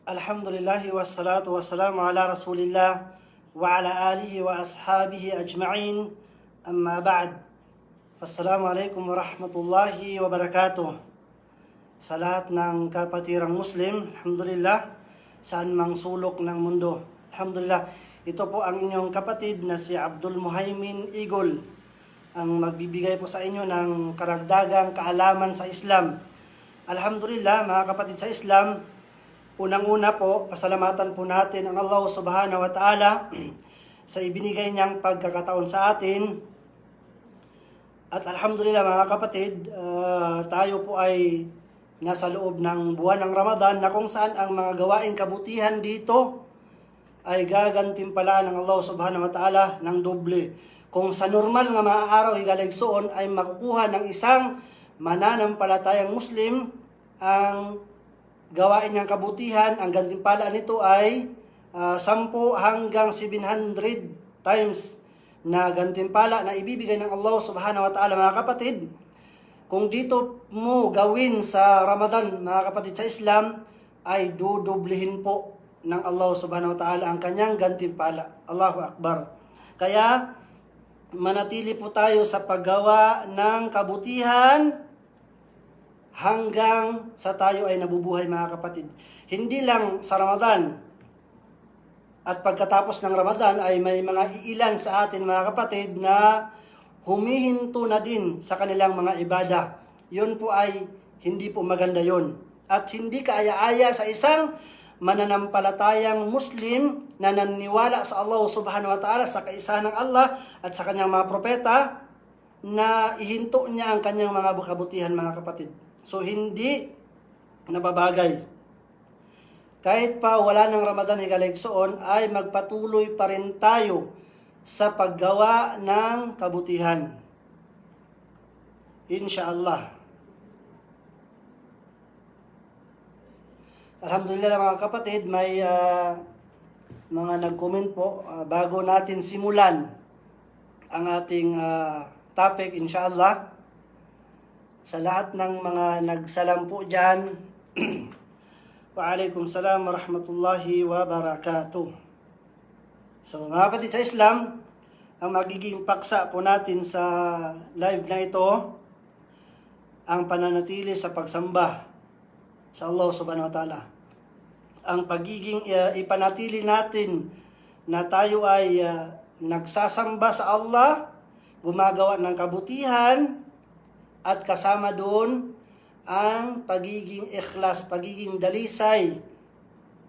Alhamdulillahi wassalatu wassalamu ala rasulillah wa ala alihi wa ashabihi ajma'in. Amma ba'd. Assalamualaikum warahmatullahi wabarakatuh. Sa lahat ng kapatirang Muslim, alhamdulillah, saan mang sulok ng mundo. Alhamdulillah, ito po ang inyong kapatid na si Abdul Muhaymin Igol, ang magbibigay po sa inyo ng karagdagang kaalaman sa Islam. Alhamdulillah, mga kapatid sa Islam, unang-una po, pasalamatan po natin ang Allah subhanahu wa ta'ala sa ibinigay niyang pagkakataon sa atin. At alhamdulillah mga kapatid, tayo po ay nasa loob ng buwan ng Ramadan na kung saan ang mga gawaing kabutihan dito ay gagantimpalaan ng Allah subhanahu wa ta'ala ng doble. Kung sa normal nga mga araw higaligsoon ay makukuha ng isang mananampalatayang Muslim ang gawain niyang kabutihan, ang gantimpala nito ay 10 hanggang 700 times na gantimpala na ibibigay ng Allah subhanahu wa ta'ala mga kapatid. Kung dito mo gawin sa Ramadan mga kapatid sa Islam, ay dudublihin po ng Allah subhanahu wa ta'ala ang kanyang gantimpala. Allahu Akbar. Kaya manatili po tayo sa paggawa ng kabutihan hanggang sa tayo ay nabubuhay mga kapatid. Hindi lang sa Ramadan at pagkatapos ng Ramadan ay may mga iilan sa atin mga kapatid na humihinto na din sa kanilang mga ibada. Yun po ay hindi po maganda yun. At hindi kaaya-aya sa isang mananampalatayang Muslim na naniniwala sa Allah subhanahu wa ta'ala, sa kaisahan ng Allah at sa kanyang mga propeta, na ihinto niya ang kanyang mga kabutihan mga kapatid. So, hindi nababagay. Kahit pa wala ng Ramadan higaligsoon, ay magpatuloy pa rin tayo sa paggawa ng kabutihan. Insyaallah. Alhamdulillah mga kapatid, may mga nag-comment po bago natin simulan ang ating topic, insyaallah. Sa lahat ng mga nagsalam po dyan, Waalaikumsalam warahmatullahi wabarakatuh. So mga kapatid sa Islam, ang magiging paksa po natin sa live na ito, ang pananatili sa pagsamba sa Allah subhanahu wa ta'ala. Ang pagiging ipanatili natin na tayo ay nagsasamba sa Allah, gumagawa ng kabutihan, at kasama doon ang pagiging ikhlas, pagiging dalisay.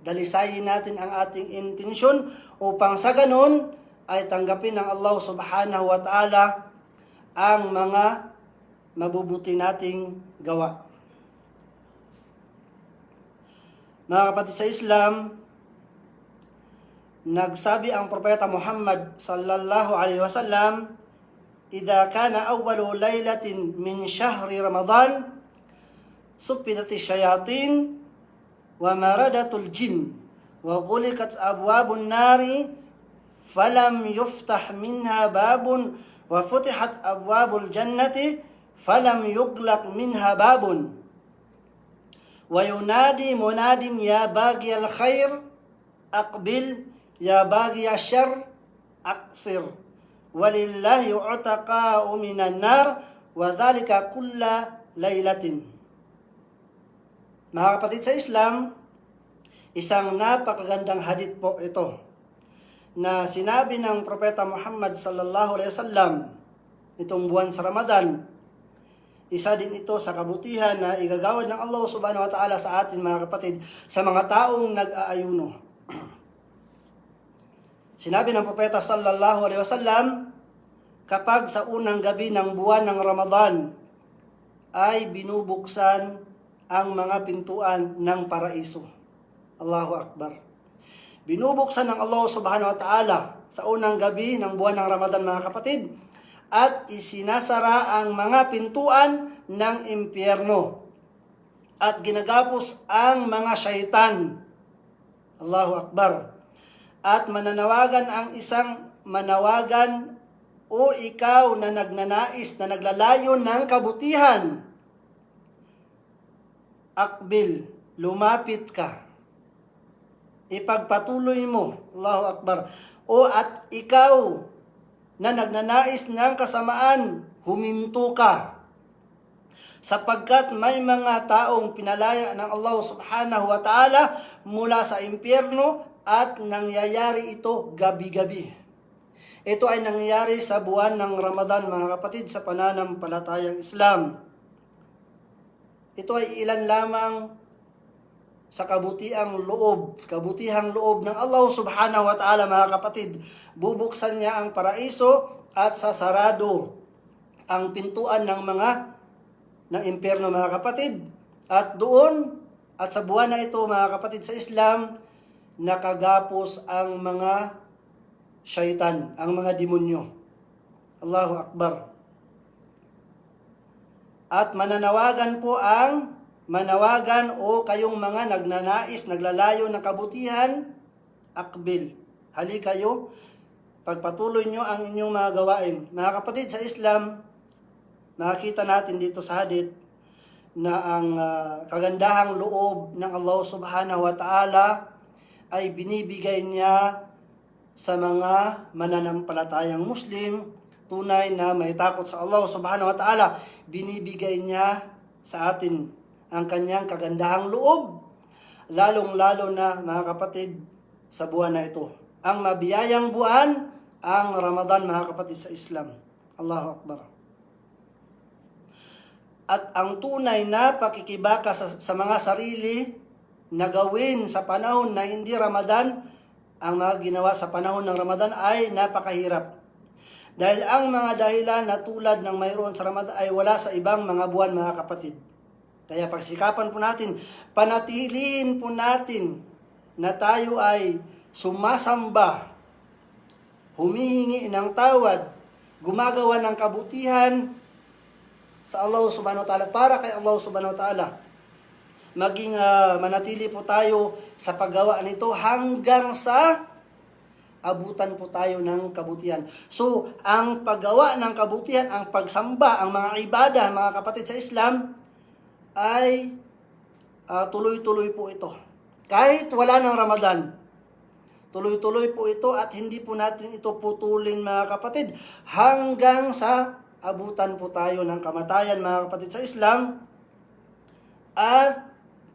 Dalisayin natin ang ating intensyon upang sa ganun ay tanggapin ng Allah subhanahu wa ta'ala ang mga mabubuti nating gawa. Mga kapatid sa Islam, nagsabi ang propeta Muhammad sallallahu alaihi wasallam, إذا كان أول ليلة من شهر رمضان سفلت الشياطين ومردت الجن وغلقت أبواب النار فلم يفتح منها باب وفتحت أبواب الجنة فلم يغلق منها باب وينادي مناد يا باغي الخير أقبل يا باغي الشر أقصر walillahi u'taqa'u minan nar wa dhalika kulla laylatin. Mga kapatid sa Islam, isang napakagandang hadith po ito na sinabi ng propeta Muhammad sallallahu alaihi wasallam itong buwan sa Ramadan. Isa din ito sa kabutihan na igagawad ng Allah subhanahu wa ta'ala sa atin mga kapatid, sa mga taong nag-aayuno. Sinabi ng propeta sallallahu alaihi wasallam, kapag sa unang gabi ng buwan ng Ramadan ay binubuksan ang mga pintuan ng paraiso. Allahu Akbar. Binubuksan ng Allah subhanahu wa ta'ala sa unang gabi ng buwan ng Ramadan mga kapatid, at isinasara ang mga pintuan ng impyerno at ginagapos ang mga syaitan. Allahu Akbar. At mananawagan ang isang manawagan, o ikaw na nagnanais, na naglalayo ng kabutihan, akbil, lumapit ka. ipagpatuloy mo, Allahu Akbar, o at ikaw na nagnanais ng kasamaan, huminto ka. Sapagkat may mga taong pinalaya ng Allah subhanahu wa ta'ala mula sa impyerno at nangyayari ito gabi-gabi. Ito ay nangyayari sa buwan ng Ramadan, mga kapatid, sa pananampalatayang Islam. Ito ay ilan lamang sa kabutihang loob ng Allah subhanahu wa ta'ala, mga kapatid. Bubuksan niya ang paraiso at sasarado ang pintuan ng impyerno, mga kapatid. At doon, at sa buwan na ito, mga kapatid, sa Islam, nakagapos ang mga syaitan, ang mga demonyo. Allahu Akbar. At manawagan o kayong mga nagnanais, naglalayo ng kabutihan, akbil. Hali kayo, pagpatuloy nyo ang inyong mga gawain. Mga kapatid, sa Islam, nakita natin dito sa hadith na ang kagandahang loob ng Allah subhanahu wa ta'ala ay binibigay niya sa mga mananampalatayang Muslim, tunay na may takot sa Allah subhanahu wa ta'ala. Binibigay niya sa atin ang kanyang kagandahang loob, lalong-lalo na, mga kapatid, sa buwan na ito. Ang mabiyayang buwan, ang Ramadan, mga kapatid, sa Islam. Allahu Akbar. At ang tunay na pakikibaka sa mga sarili na gawin sa panahon na hindi Ramadan, ang mga ginawa sa panahon ng Ramadan ay napakahirap. Dahil ang mga dahilan na tulad ng mayroon sa Ramadan ay wala sa ibang mga buwan, mga kapatid. Kaya pagsikapan po natin, panatilihin po natin na tayo ay sumasamba, humihingi ng tawad, gumagawa ng kabutihan sa Allah subhanahu wa ta'ala, para kay Allah subhanahu wa ta'ala. Maging manatili po tayo sa paggawa nito hanggang sa abutan po tayo ng kabutihan. So, ang paggawa ng kabutihan, ang pagsamba, ang mga ibadah, mga kapatid sa Islam, ay tuloy-tuloy po ito. Kahit wala ng Ramadan, tuloy-tuloy po ito at hindi po natin ito putulin, mga kapatid, hanggang sa abutan po tayo ng kamatayan, mga kapatid sa Islam, at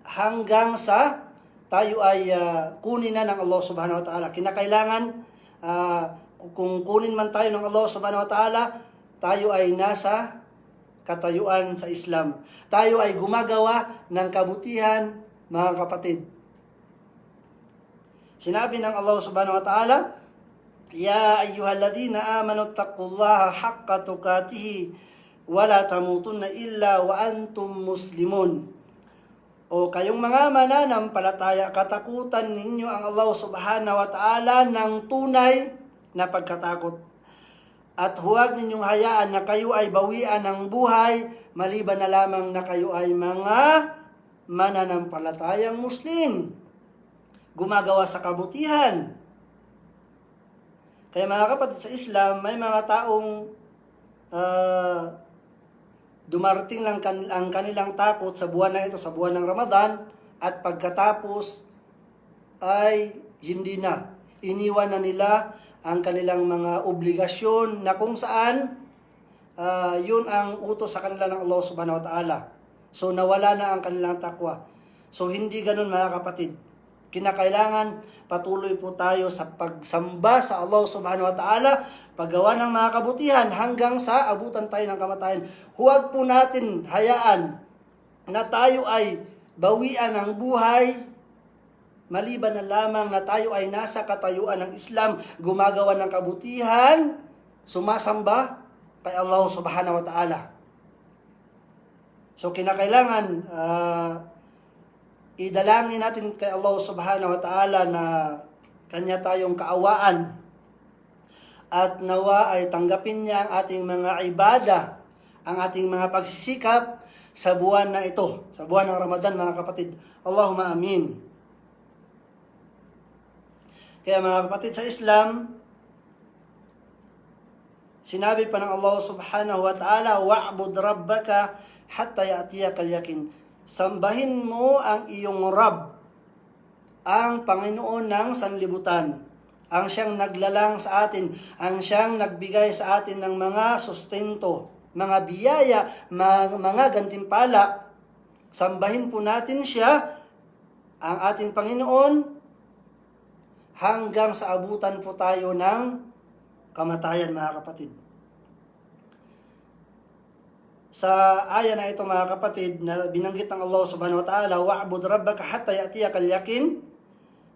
hanggang sa tayo ay kunin na ng Allah subhanahu wa ta'ala. Kinakailangan, kung kunin man tayo ng Allah subhanahu wa ta'ala, tayo ay nasa katayuan sa Islam. Tayo ay gumagawa ng kabutihan, mga kapatid. Sinabi ng Allah subhanahu wa ta'ala, Ya ayyuhalladhina amanu taqullaha haqqa tuqatih wa la tamutunna illa wa antum muslimun. O kayong mga mananampalataya, katakutan ninyo ang Allah subhanahu wa ta'ala ng tunay na pagkatakot. At huwag ninyong hayaan na kayo ay bawian ng buhay, maliban na lamang na kayo ay mga mananampalatayang Muslim, gumagawa sa kabutihan. Kaya, mga kapatid sa Islam, may mga taong dumarating lang ang kanilang takot sa buwan na ito, sa buwan ng Ramadan, at pagkatapos ay hindi na. Iniwan na nila ang kanilang mga obligasyon na kung saan yun ang utos sa kanila ng Allah subhanahu wa ta'ala. So, nawala na ang kanilang takwa. So, hindi ganun, mga kapatid. Kinakailangan patuloy po tayo sa pagsamba sa Allah subhanahu wa ta'ala, paggawa ng mga kabutihan hanggang sa abutan tayo ng kamatayan. Huwag po natin hayaan na tayo ay bawian ng buhay, maliban na lamang na tayo ay nasa katayuan ng Islam, gumagawa ng kabutihan, sumasamba kay Allah subhanahu wa ta'ala. So, kinakailangan idalangin natin kay Allah subhanahu wa ta'ala na Kanya tayong kaawaan at nawa ay tanggapin niya ang ating mga ibada, ang ating mga pagsisikap sa buwan na ito, sa buwan ng Ramadan, mga kapatid. Allahumma amin. Kaya, mga kapatid sa Islam, sinabi pa ng Allah subhanahu wa ta'ala, wa'bud rabbaka hatta ya'tiyakal yakin. Sambahin mo ang iyong Rabb ang Panginoon ng sanlibutan. Ang siyang naglalang sa atin, ang siyang nagbigay sa atin ng mga sustento, mga biyaya, mga gantimpala. Sambahin po natin siya, ang ating Panginoon, hanggang sa abutan po tayo ng kamatayan, mga kapatid. Sa aya na ito, mga kapatid, na binanggit ng Allah subhanahu wa ta'ala, wa'bud rabbaka hatta ya'tiyakal yaqin,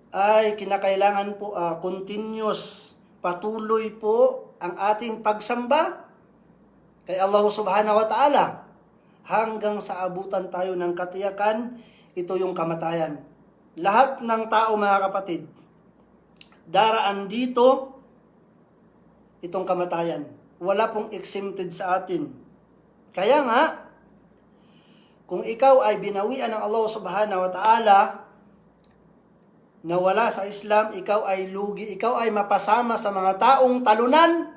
ay kinakailangan po continuous, patuloy po ang ating pagsamba kay Allah subhanahu wa ta'ala hanggang sa abutan tayo ng katiyakan, ito yung kamatayan. Lahat ng tao, mga kapatid, daraan dito itong kamatayan. Wala pong exempted sa atin. Kaya nga, kung ikaw ay binawian ng Allah subhanahu wa ta'ala na wala sa Islam, ikaw ay lugi, ikaw ay mapasama sa mga taong talunan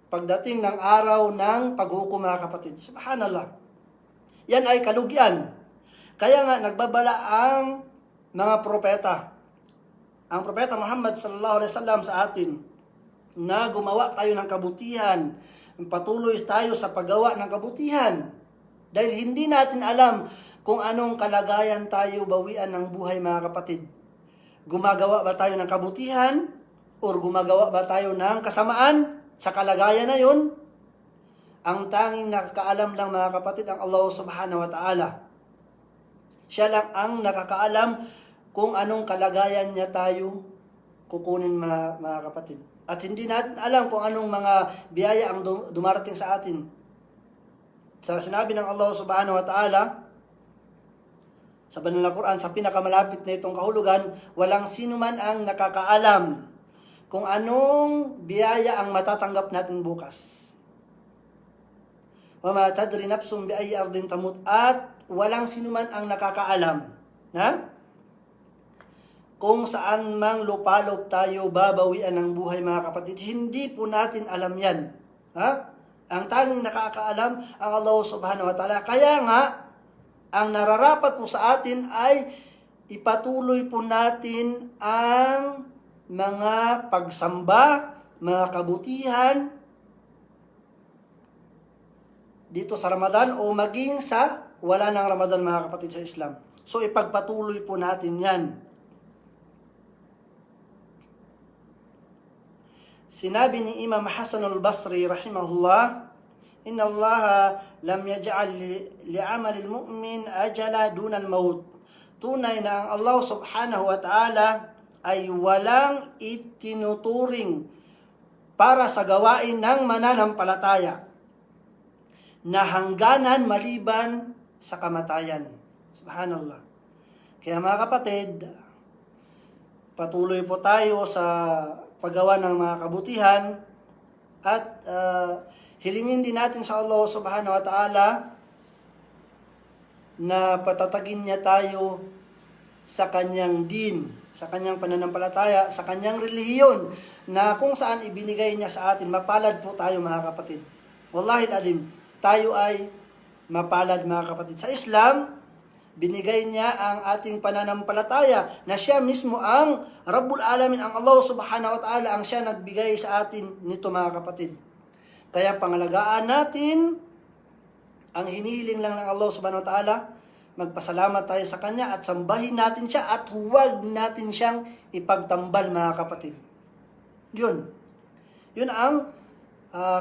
pagdating ng araw ng paghukom, mga kapatid. Subhanallah. Yan ay kalugian. Kaya nga, nagbabala ang mga propeta. Ang propeta Muhammad sallallahu alaihi wasallam sa atin na gumawa tayo ng kabutihan, patuloy tayo sa paggawa ng kabutihan. Dahil hindi natin alam kung anong kalagayan tayo bawian ng buhay, mga kapatid. Gumagawa ba tayo ng kabutihan o gumagawa ba tayo ng kasamaan sa kalagayan na yun? Ang tanging nakakaalam lang, mga kapatid, ang Allah subhanahu wa ta'ala. Siya lang ang nakakaalam kung anong kalagayan niya tayo kukunin, mga kapatid. At hindi natin alam kung anong mga biyaya ang dumarating sa atin. Sa sinabi ng Allah subhanahu wa ta'ala, sa banal na Quran, sa pinakamalapit na itong kahulugan, walang sino man ang nakakaalam kung anong biyaya ang matatanggap natin bukas. Wa ma tadri nafsum bi ayyi ardin tamut, at walang sino man ang nakakaalam kung saan mang lupalop tayo babawian ng buhay, mga kapatid. Hindi po natin alam yan. Ang tanging nakakaalam ang Allah subhanahu wa ta'ala. Kaya nga, ang nararapat po sa atin ay ipatuloy po natin ang mga pagsamba, mga kabutihan dito sa Ramadan o maging sa wala ng Ramadan, mga kapatid, sa Islam. So ipagpatuloy po natin yan. Sinabi ni Imam Hasan al-Basri rahimahullah, Inna Allah lam yaj'al li'amal al-mu'min ajala dunal maut. Tunay na ang Allah subhanahu wa ta'ala ay walang itinuturing para sa gawain ng mananampalataya na hangganan maliban sa kamatayan. Subhanallah. Kaya, mga kapatid, patuloy po tayo sa paggawa ng mga kabutihan at hilingin din natin sa Allah subhanahu wa ta'ala na patatagin niya tayo sa kanyang din, sa kanyang pananampalataya, sa kanyang relihiyon, na kung saan ibinigay niya sa atin. Mapalad po tayo, mga kapatid. Wallahi al-adim, tayo ay mapalad, mga kapatid. Sa Islam, binigay niya ang ating pananampalataya na siya mismo ang Rabbul Alamin, ang Allah subhanahu wa ta'ala, ang siya nagbigay sa atin nito, mga kapatid. Kaya pangalagaan natin, ang hinihiling lang ng Allah subhanahu wa ta'ala, magpasalamat tayo sa Kanya at sambahin natin siya at huwag natin siyang ipagtambal, mga kapatid. Yun. Yun ang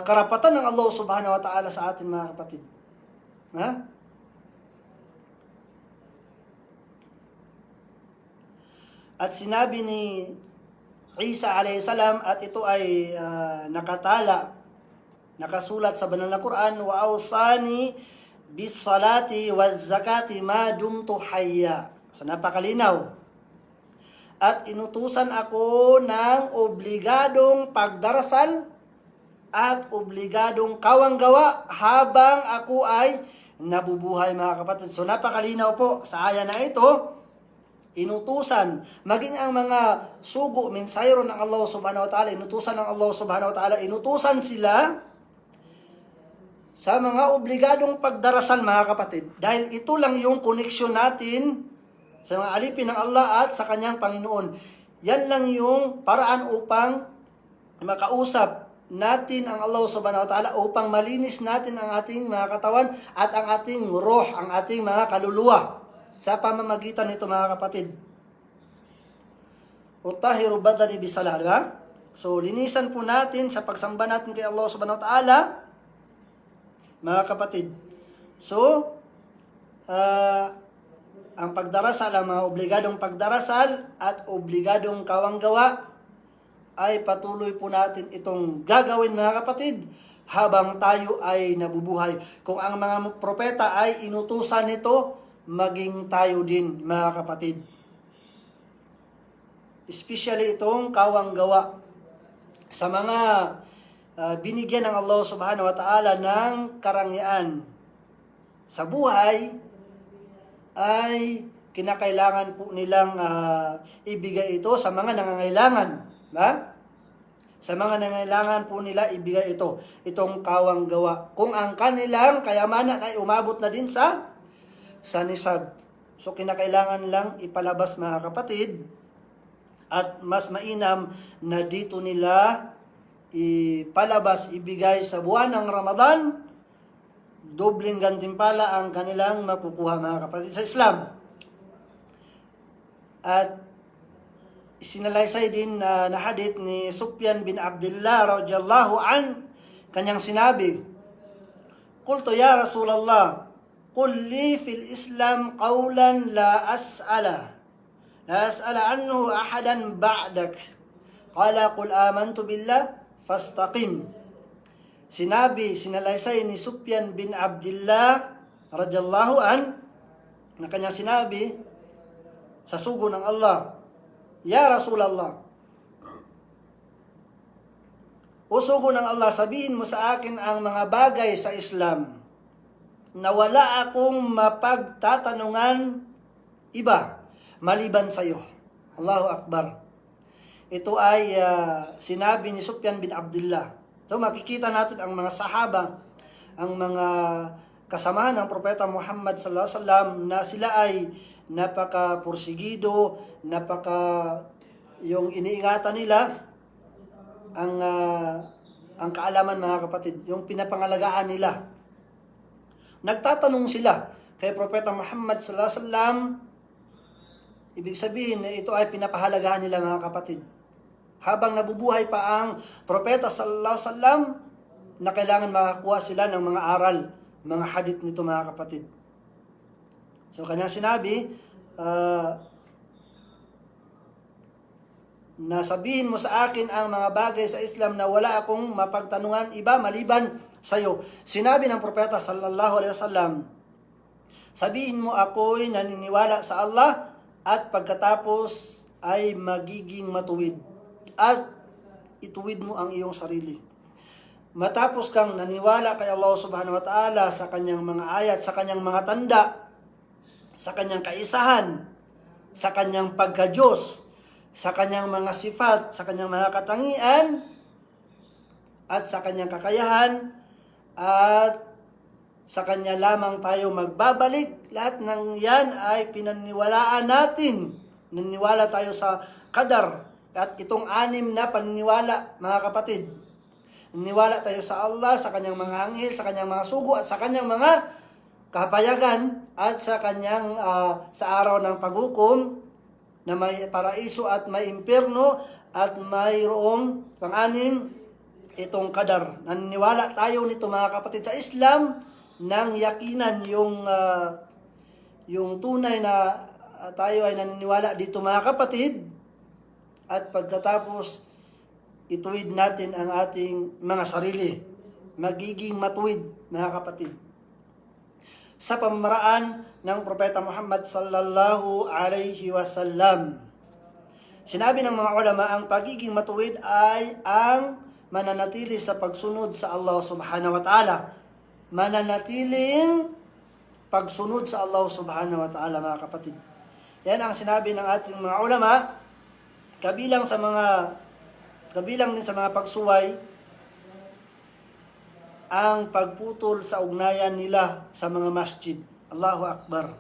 karapatan ng Allah subhanahu wa ta'ala sa atin, mga kapatid. At sinabi ni Isa alayhi salam, at ito ay nakasulat sa banal na Quran, wa awsani bis salati waz zakati ma dumtu hayya. So napakalinaw. At inutusan ako ng obligadong pagdarasal at obligadong kawanggawa habang ako ay nabubuhay, mga kapatid. So napakalinaw po sa aya na ito. Inutusan, maging ang mga sugo, mensahero ng Allah subhanahu wa ta'ala, inutusan ng Allah subhanahu wa ta'ala, inutusan sila sa mga obligadong pagdarasal, mga kapatid. Dahil ito lang yung koneksyon natin Sa mga alipin ng Allah at sa kanyang Panginoon. Yan lang yung paraan upang makausap natin ang Allah subhanahu wa ta'ala, upang malinis natin ang ating mga katawan at ang ating roh, ang ating mga kaluluwa sa pamamagitan nito, mga kapatid. Utahiru badani bisalah, di ba? So, linisan po natin sa pagsamba natin kay Allah subhanahu wa ta'ala, mga kapatid. So, ang pagdarasal, ang mga obligadong pagdarasal at obligadong kawanggawa ay patuloy po natin itong gagawin, mga kapatid, habang tayo ay nabubuhay. Kung ang mga propeta ay inutusan nito, maging tayo din, mga kapatid. Especially itong kawanggawa. Sa mga binigyan ng Allah subhanahu wa ta'ala ng karangyaan sa buhay, ay kinakailangan po nilang ibigay ito sa mga nangangailangan. Ba? Sa mga nangangailangan po nila ibigay ito, itong kawanggawa. Kung ang kanilang kayamanan ay umabot na din sa nisab. So kinakailangan lang ipalabas, mga kapatid, at mas mainam na dito nila ipalabas, ibigay sa buwan ng Ramadan. Dobling gantimpala ang kanilang makukuha, mga kapatid, sa Islam. At sinalaysay din na hadith ni Sufyan bin Abdullah radhiyallahu an, kanyang sinabi, "Qultu ya Rasulullah, qul li fil Islam qawlan la as'ala anhu ahadan ba'dak." Qala qul amantu billah fastaqim. Sinalaysay ni Sufyan bin Abdullah radhiyallahu an, na kanyang sinabi sa sugo ng Allah, "Ya Rasulullah, o sugo ng Allah, sabihin mo sa akin ang mga bagay sa Islam na wala akong mapagtatanungan iba maliban sa iyo." Allahu Akbar. Ito ay sinabi ni Sufyan bin Abdullah. So makikita natin ang mga sahaba, ang mga kasamahan ng Propeta Muhammad sallallahu alaihi wasallam, na sila ay napaka-pursigido, yung iniingatan nila ang kaalaman, mga kapatid, yung pinapangalagaan nila. Nagtatanong sila kay Propeta Muhammad sallallahu alaihi wasallam, ibig sabihin na ito ay pinapahalagahan nila, mga kapatid. Habang nabubuhay pa ang Propeta sallallahu alaihi wasallam, na kailangan makakuha sila ng mga aral, mga hadith nito, mga kapatid. So kanyang sinabi, na sabihin mo sa akin ang mga bagay sa Islam na wala akong mapagtanungan iba maliban sa iyo. Sinabi ng Propeta sallallahu alaihi wasallam, sabihin mo ako'y naniniwala sa Allah at pagkatapos ay magiging matuwid. At ituwid mo ang iyong sarili. Matapos kang naniwala kay Allah subhanahu wa ta'ala sa kanyang mga ayat, sa kanyang mga tanda, sa kanyang kaisahan, sa kanyang pagka-Diyos, sa kanyang mga sifat, sa kanyang mga katangian, at sa kanyang kakayahan, at sa kanya lamang tayo magbabalik. Lahat ng yan ay pinaniwalaan natin. Naniwala tayo sa qadar. At itong 6 na paniniwala, mga kapatid. Naniwala tayo sa Allah, sa kanyang mga anghel, sa kanyang mga sugo, at sa kanyang mga kapayagan, at sa kanyang sa araw ng paghukom, na may paraiso at may impyerno, at mayroong 6, itong qadar. Naniniwala tayo nito, mga kapatid, sa Islam, nang yakinan yung tunay na tayo ay naniniwala dito, mga kapatid. At pagkatapos, ituwid natin ang ating mga sarili. Magiging matuwid, mga kapatid. Sa pamamaraan ng Propeta Muhammad sallallahu alaihi wasallam. Sinabi ng mga ulama, ang pagiging matuwid ay ang mananatili sa pagsunod sa Allah subhanahu wa ta'ala. Mananatiling pagsunod sa Allah subhanahu wa ta'ala, mga kapatid. Yan ang sinabi ng ating mga ulama. Kabilang din sa mga pagsuway ang pagputol sa ugnayan nila sa mga masjid. Allahu Akbar.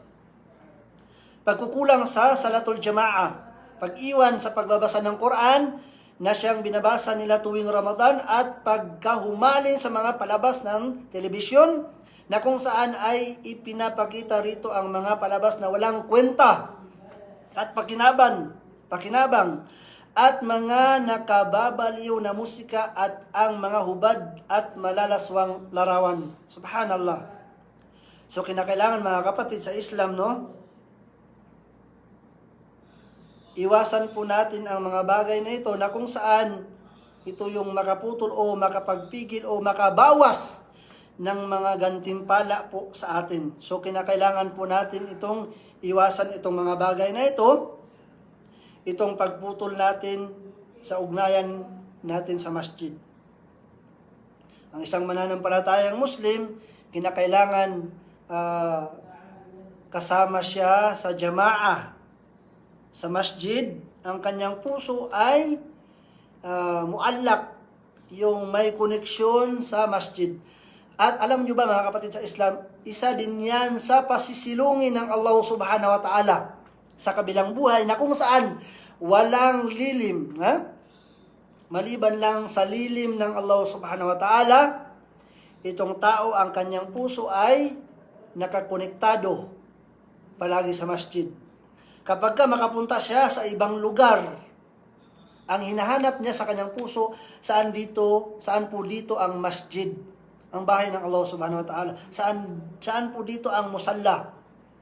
pagkukulang sa salatul jama'a, pag-iwan sa pagbabasa ng Quran na siyang binabasa nila tuwing Ramadan, at pagkahumalin sa mga palabas ng telebisyon na kung saan ay ipinapakita rito ang mga palabas na walang kwenta at pakinabang at mga nakababaliw na musika at ang mga hubad at malalaswang larawan. Subhanallah. So kinakailangan mga kapatid sa Islam, no? Iwasan po natin ang mga bagay na ito na kung saan ito yung makaputol o makapagpigil o makabawas ng mga gantimpala po sa atin. So kinakailangan po natin itong iwasan itong mga bagay na ito, itong pagputol natin sa ugnayan natin sa masjid. Ang isang mananampalatayang Muslim, kinakailangan kasama siya sa jamaah, sa masjid. Ang kanyang puso ay muallak, yung may koneksyon sa masjid. At alam nyo ba mga kapatid sa Islam, isa din yan sa pasisilungin ng Allah subhanahu wa ta'ala sa kabilang buhay, na kung saan walang lilim, maliban lang sa lilim ng Allah subhanahu wa ta'ala, itong tao, ang kanyang puso ay nakakonektado palagi sa masjid. Kapag makapunta siya sa ibang lugar, ang hinahanap niya sa kanyang puso, saan po dito ang masjid, ang bahay ng Allah subhanahu wa ta'ala. Saan po dito ang musalla.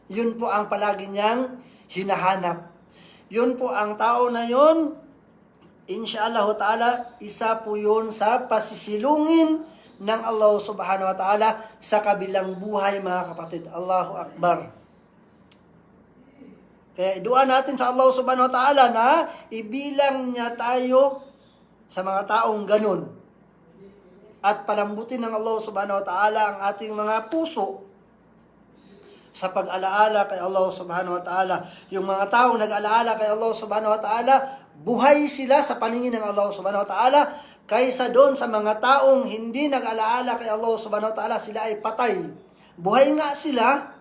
Yun po ang palagi niyang hinahanap. Yun po ang tao na yun, insyaallah ta'ala, isa po yun sa pasisilungin ng Allah subhanahu wa ta'ala sa kabilang buhay mga kapatid. Allahu Akbar. Kaya iduan natin sa Allah subhanahu wa ta'ala na ibilang niya tayo sa mga taong ganun. At palambutin ng Allah subhanahu wa ta'ala ang ating mga puso sa pag-alaala kay Allah subhanahu wa ta'ala. Yung mga taong nag-alaala kay Allah subhanahu wa ta'ala, buhay sila sa paningin ng Allah subhanahu wa ta'ala, kaysa doon sa mga taong hindi nag-alaala kay Allah subhanahu wa ta'ala, sila ay patay. Buhay nga sila,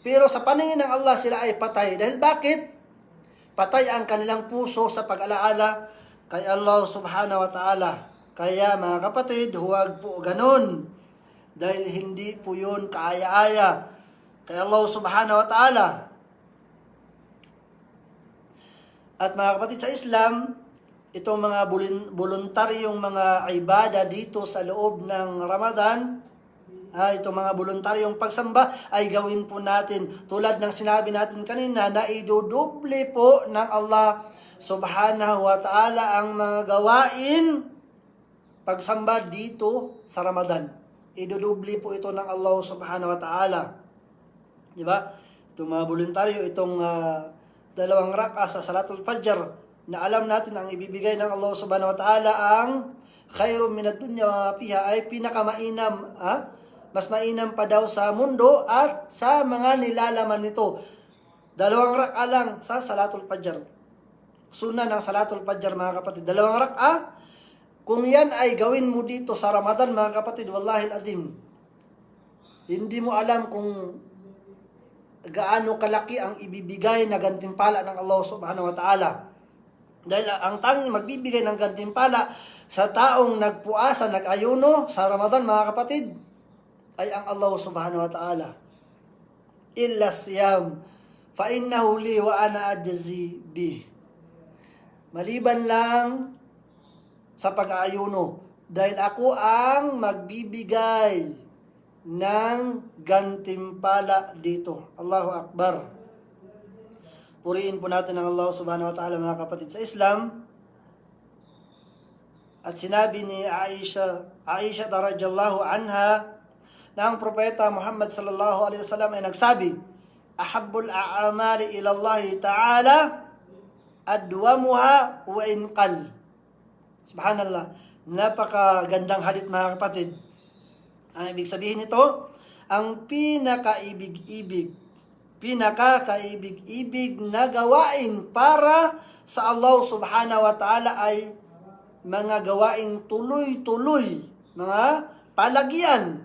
pero sa paningin ng Allah sila ay patay. Dahil bakit? Patay ang kanilang puso sa pag-alaala kay Allah subhanahu wa ta'ala. Kaya mga kapatid, huwag po ganun. Dahil hindi po yun kaaya-aya kay Allah subhanahu wa ta'ala. At mga kapatid sa Islam, itong mga voluntaryong mga ibada dito sa loob ng Ramadan, itong mga voluntaryong pagsamba ay gawin po natin. Tulad ng sinabi natin kanina na idudoble po ng Allah subhanahu wa ta'ala ang mga gawain pagsamba dito sa Ramadan. Idudoble po ito ng Allah subhanahu wa ta'ala. Diba? Itong mga voluntaryo, itong 2 rak'a sa Salatul Fajr, na alam natin ang ibibigay ng Allah subhanahu wa ta'ala ang khairum minad dunya wa fiha, ay pinakamainam, mas mainam pa daw sa mundo at sa mga nilalaman nito. 2 rak'a lang sa Salatul Fajr. Sunnah ng Salatul Fajr mga kapatid. 2 rak'a. Kung yan ay gawin mo dito sa Ramadan mga kapatid, wallahi al-adim, hindi mo alam kung gaano kalaki ang ibibigay na gantimpala ng Allah subhanahu wa ta'ala. Dahil ang tanging magbibigay ng gantimpala sa taong nagpuasa, nag-ayuno sa Ramadan mga kapatid, ay ang Allah subhanahu wa ta'ala. Illa siyam, fa innahu li wa ana ajzi bih. Maliban lang sa pag-aayuno, dahil ako ang magbibigay ng gantimpala dito. Allahu Akbar. Purihin po natin ang Allah subhanahu wa ta'ala mga kapatid sa Islam. At sinabi ni Aisha radhiyallahu anha, na ang propeta Muhammad sallallahu alaihi wasallam ay nagsabi, ahabbul a'mali ila Allah ta'ala adwamuha wa inqal. Subhanallah. Napakagandang hadith mga kapatid. Ang ibig sabihin nito, ang pinakaibig-ibig na gawain para sa Allah subhanahu wa ta'ala ay mga gawaing tuloy-tuloy, mga palagyan,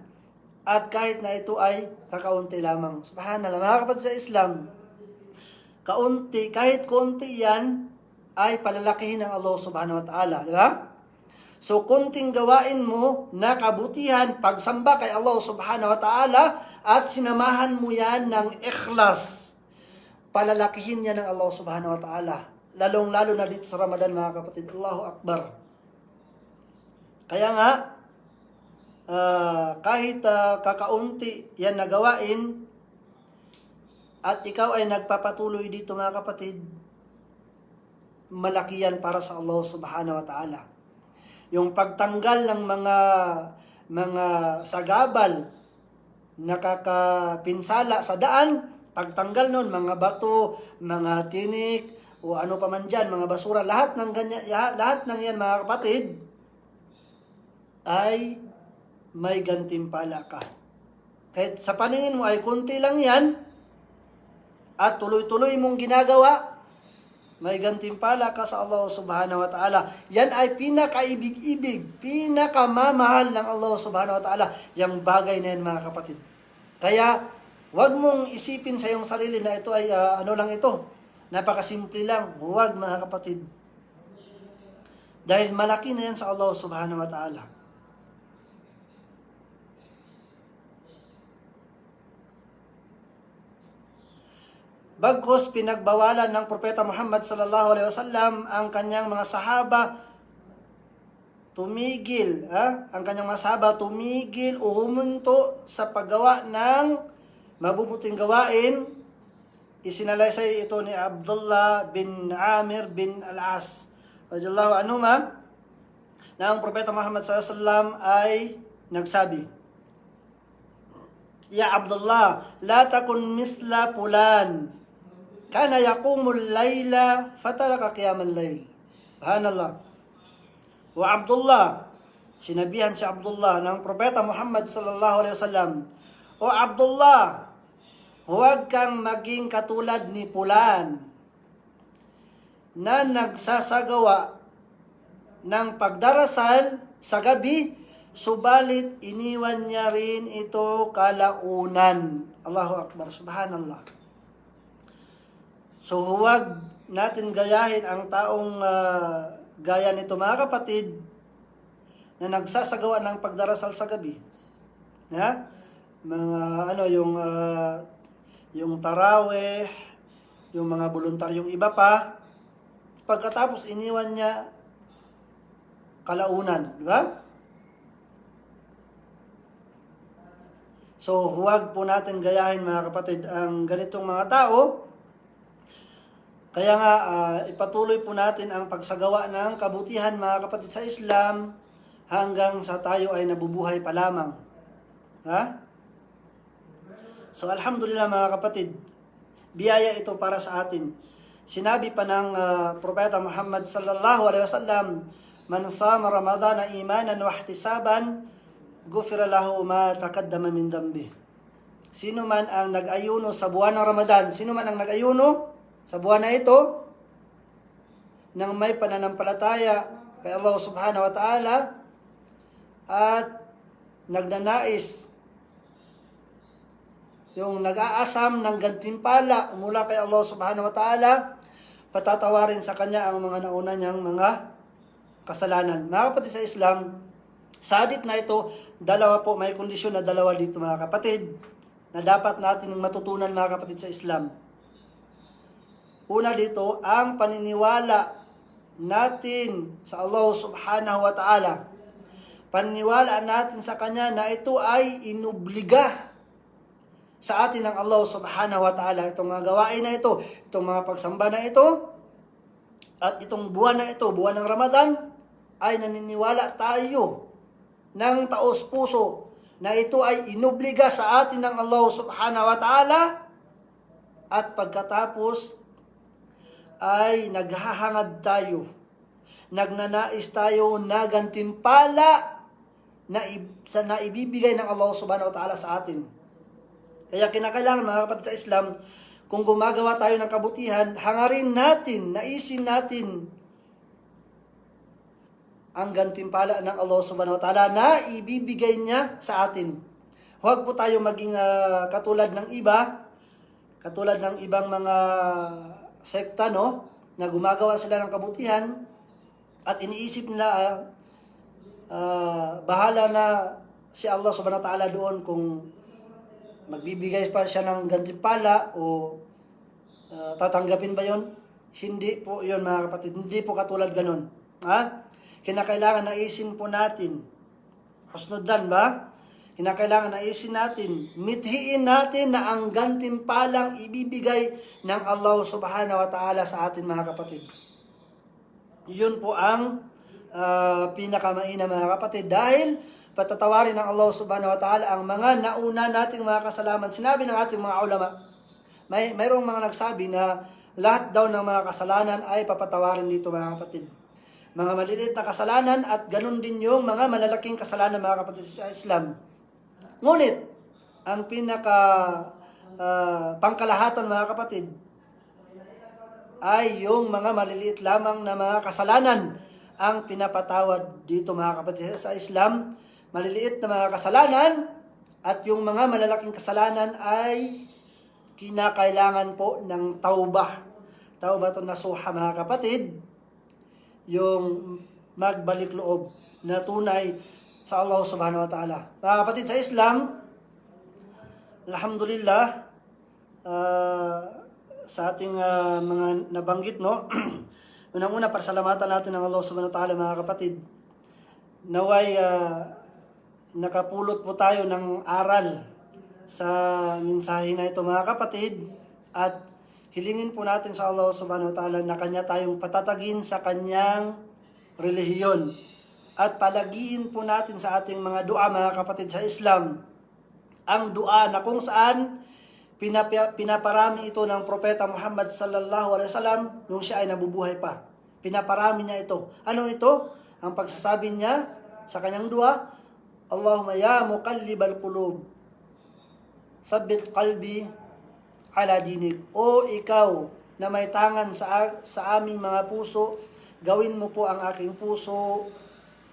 at kahit na ito ay kakaunti lamang. Subhanallah. Mga kapatid sa Islam, kaunti, kahit konti yan, ay palalakihin ng Allah subhanahu wa ta'ala. Di ba? So, kunting gawain mo na kabutihan, pagsamba kay Allah subhanahu wa ta'ala, at sinamahan mo yan ng ikhlas, palalakihin yan ng Allah subhanahu wa ta'ala. Lalong-lalo na dito sa Ramadan, mga kapatid. Allahu Akbar. Kaya nga, kahit kakaunti yan na gawain, at ikaw ay nagpapatuloy dito, mga kapatid, malaki yan para sa Allah subhanahu wa ta'ala. Yung pagtanggal ng mga sagabal, nakakapinsala sa daan, pagtanggal nun, mga bato, mga tinik, o ano pa man dyan, mga basura, lahat ng ganyan, lahat ng yan, mga kapatid, ay may gantimpala ka. Kahit sa paningin mo ay kunti lang yan, at tuloy-tuloy mong ginagawa, may gantimpala ka sa Allah subhanahu wa ta'ala. Yan ay pinakaibig-ibig, pinakamamahal ng Allah subhanahu wa ta'ala. Yang bagay na yan, mga kapatid. Kaya, huwag mong isipin sa iyong sarili na ito ay ano lang ito. Napakasimple lang. Huwag, mga kapatid. Dahil malaki na yan sa Allah subhanahu wa ta'ala. Bagkus pinagbawalan ng Propeta Muhammad sallallahu alaihi wasallam ang kanyang mga sahaba tumigil, o humunto sa paggawa ng mabubuting gawain. Isinalaysay ito ni Abdullah bin Amir bin Al-As radhiyallahu anhuma na ang Propeta Muhammad sallallahu alaihi wasallam ay nagsabi, "Ya Abdullah, la takun misla fulan. Kana yaqumul layla fataraka qiyamal layl." Subhanallah. Wa Abdullah, sinabihan si Abdullah ng Propeta Muhammad sallallahu alaihi wasallam, "O Abdullah, huwag kang maging katulad ni Fulan na nagsasagawa ng pagdarasal sa gabi, subalit iniwan niya rin ito kalaunan." Allahu Akbar, subhanallah. So huwag natin gayahin ang taong gaya nito, mga kapatid, na nagsasagawa ng pagdarasal sa gabi. Mga yung tarawih, yung mga voluntaryong iba pa, pagkatapos iniwan niya kalaunan, di ba? So huwag po natin gayahin, mga kapatid, ang ganitong mga tao. Kaya nga, ipatuloy po natin ang pagsagawa ng kabutihan, mga kapatid, sa Islam hanggang sa tayo ay nabubuhay pa lamang. So, alhamdulillah, mga kapatid, biyaya ito para sa atin. Sinabi pa ng Propeta Muhammad sallallahu alaihi wasallam, "Man sama Ramadana imanan wa ihtisaban, ghufira lahu ma taqaddama min dambi." Sino man ang nag-ayuno sa buwan ng Ramadan, sino man ang nag-ayuno sa buwan na ito, nang may pananampalataya kay Allah subhanahu wa ta'ala, at nagnanais, yung nag-aasam ng gantimpala mula kay Allah subhanahu wa ta'ala, patatawarin sa kanya ang mga nauna niyang mga kasalanan. Mga kapatid sa Islam, sa hadith na ito, dalawa po, may kondisyon na dalawa dito, mga kapatid, na dapat natin matutunan, mga kapatid sa Islam. Una dito, ang paniniwala natin sa Allah subhanahu wa ta'ala. Paniniwala natin sa Kanya na ito ay inubliga sa atin ng Allah subhanahu wa ta'ala. Itong mga gawain na ito, itong mga pagsamba na ito, at itong buwan na ito, buwan ng Ramadan, ay naniniwala tayo ng taos puso na ito ay inubliga sa atin ng Allah subhanahu wa ta'ala, at pagkatapos ay naghahangad tayo, nagnanais tayo na gantimpala na ibibigay ng Allah subhanahu wa ta'ala sa atin. Kaya kinakailangan, mga kapatid sa Islam, kung gumagawa tayo ng kabutihan, hangarin natin, naisin natin ang gantimpala ng Allah subhanahu wa ta'ala na ibibigay niya sa atin. Huwag po tayo maging katulad ng iba katulad ng ibang mga sekta, no, na gumagawa sila ng kabutihan at iniisip nila bahala na si Allah subhanahu wa ta'ala doon kung magbibigay pa siya ng gantimpala o tatanggapin ba yon? Hindi po yun, mga kapatid. Hindi po katulad ganun. Kinakailangan naisin po natin. Husnudan ba? Kinakailangan naisin natin. Mithiin natin na ang gantimpalang ibibigay ng Allah subhanahu wa ta'ala sa atin, mga kapatid. Yun po ang pinakamaina, mga kapatid. Dahil patatawarin ng Allah subhanahu wa ta'ala ang mga nauna nating mga kasalanan. Sinabi ng ating mga ulama, mayroong mga nagsabi na lahat daw ng mga kasalanan ay papatawarin dito, mga kapatid. Mga maliliit na kasalanan at ganun din yung mga malalaking kasalanan, mga kapatid sa Islam. Ngunit, ang pangkalahatan, mga kapatid, ay yung mga maliliit lamang na mga kasalanan ang pinapatawad dito, mga kapatid sa Islam. Maliliit na mga kasalanan at yung mga malalaking kasalanan ay kinakailangan po ng taubah. Taubatun nasuha, mga kapatid. Yung magbalik loob na tunay sa Allah subhanahu wa ta'ala. Mga kapatid sa Islam, alhamdulillah, sa ating mga nabanggit, no? Unang-una, pasalamatan natin ng Allah subhanahu wa ta'ala, mga kapatid. Naway nakapulot po tayo ng aral sa mensahe na ito, mga kapatid, at hilingin po natin sa Allah subhanahu wa ta'ala na Kanya tayong patatagin sa Kanyang relihiyon. At palagiin po natin sa ating mga dua, mga kapatid sa Islam, ang dua na kung saan pinaparami ito ng Propeta Muhammad sallallahu alaihi wasallam nung siya ay nabubuhay pa. Pinaparami niya ito. Ano ito? Ang pagsasabi niya sa kanyang dua, Allahumma ya muqallibal qulub, thabbit qalbi ala dinik. O ikaw na may tangan sa aming mga puso, gawin mo po ang aking puso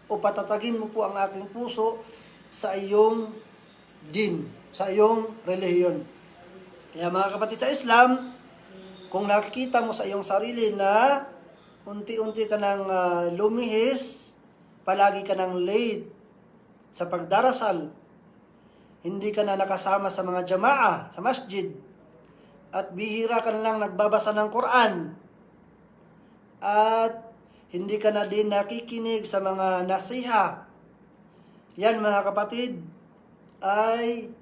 o patatagin mo po ang aking puso sa iyong din, sa iyong relihiyon. Kaya, mga kapatid sa Islam, kung nakikita mo sa iyong sarili na unti-unti ka nang lumihis, palagi ka nang late sa pagdarasal, hindi ka na nakasama sa mga jamaah, sa masjid, at bihira ka na lang nagbabasa ng Quran, at hindi ka na din nakikinig sa mga nasiha, yan, mga kapatid, ay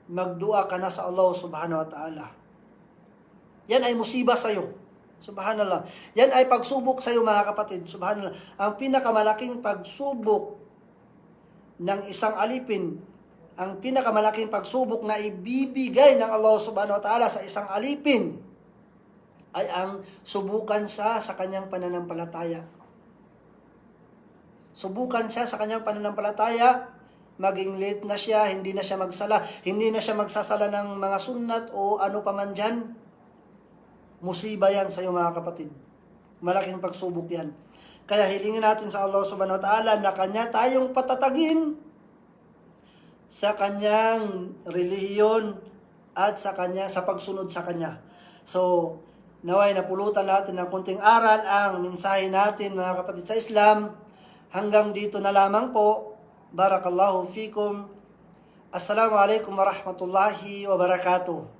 magdua ka na sa Allah subhanahu wa ta'ala. Yan ay musiba sa iyo. Subhanallah. Yan ay pagsubok sa iyo, mga kapatid. Subhanallah. Ang pinakamalaking pagsubok ng isang alipin, ang pinakamalaking pagsubok na ibibigay ng Allah subhanahu wa ta'ala sa isang alipin ay ang subukan siya sa kanyang pananampalataya. Subukan siya sa kanyang pananampalataya, maging late na siya, hindi na siya magsala, hindi na siya magsasala ng mga sunnat o ano pa man dyan. Musiba yan sa iyo, mga kapatid. Malaking pagsubok yan. Kaya hilingin natin sa Allah subhanahu wa ta'ala na Kanya tayong patatagin sa Kanyang relihiyon at sa pagsunod sa Kanya. So, naway napulutan natin ng kunting aral ang mensahe natin, mga kapatid sa Islam. Hanggang dito na lamang po. Barakallahu fikum. Assalamu alaikum warahmatullahi wabarakatuh.